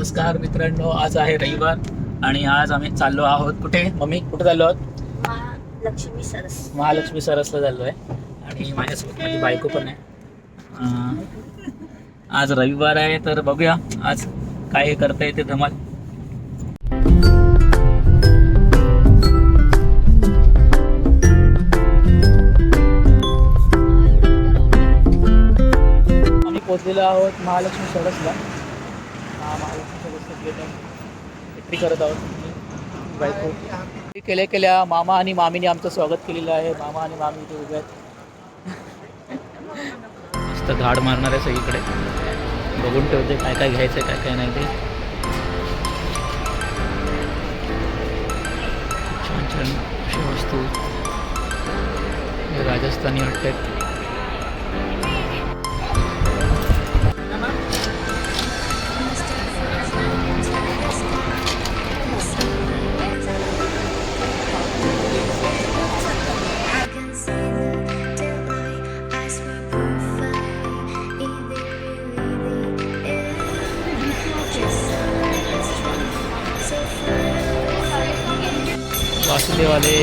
नमस्कार मित्रांनो, आज आहे रविवार आणि आज आम्ही चाललो आहोत. कुठे मम्मी, कुठे चाललो आहोत? महालक्ष्मी सरसला चाललो आहे आणि माझ्यासोबत माझी बायको पण आहे. आज रविवार आहे तर बघूया आज काय करता येते धमाल. आम्ही पोचलेलो आहोत महालक्ष्मी सरसला. महालक्ष्मी सरसला गेलो एंट्री करत आहोत. बायको केल्या मामा आणि मामीने आमचं स्वागत केलेलं आहे. मामा आणि मामी इथे उभे आहेत. मस्त झाड मारणार आहे सगळीकडे. बघून ठेवते काय काय घ्यायचं आहे काय काय नाही ते. छान छान अशा वस्तू राजस्थानी वाटतात. वासुदेवाले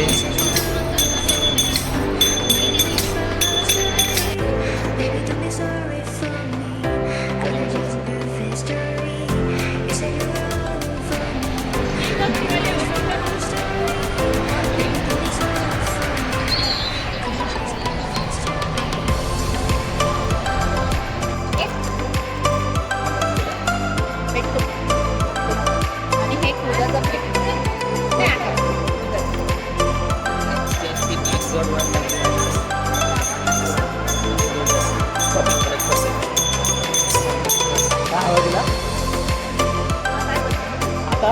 आता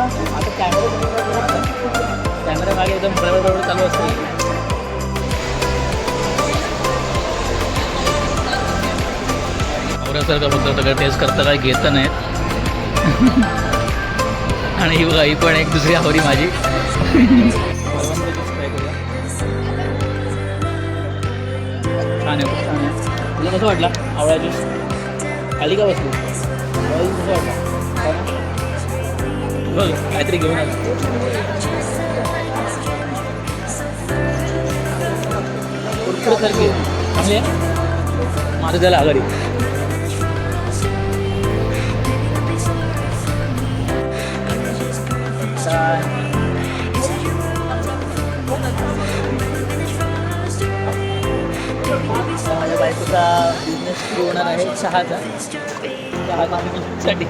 कॅमेरा मागे एकदम बरोबर चालू असते. आवऱ्यासारखं फक्त सगळं टेस्ट करता काय घेत नाहीत. आणि ही बघा ही पण एक दुसरी आवरी माझी. छान आहे, खूप छान आहे. तुला कसं वाटला आवळा ज्यूस? खाली का बसली? कसं वाटला? बघ काहीतरी घेऊन आलं. कुरकुरेसारखे चांगले माझं झालं आघाडी. माझ्या बायकोचा बिझनेस सुरू होणार आहे चहाचा. चहा मार्केटिंगसाठी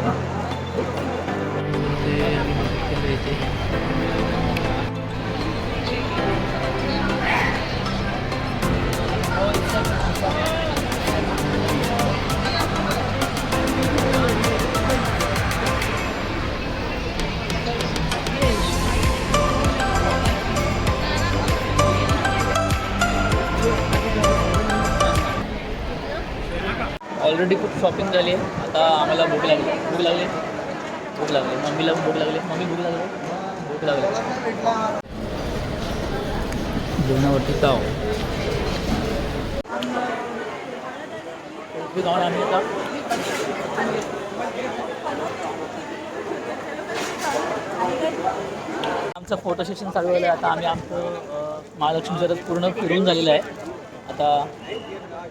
ऑलरेडी खूप शॉपिंग झाली आहे. आता आम्हाला भूक लागली. मम्मीला भूक लागली. भूक लागली. जेवणावरती ताव जाऊन आम्ही आता आमचं फोटो सेशन चालू झालं आहे. आता आम्ही आमचं महालक्ष्मी सरस पूर्ण फिरून झालेलं आहे. आता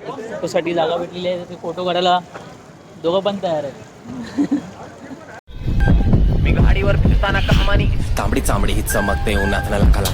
फोटोसाठी जागा भेटलेली आहे. ते फोटो काढायला दोघं पण तयार आहेत. मी गाडीवर फिरताना कहाणी तांबडी चांबडी ही चमकते उन्हात लखा लखा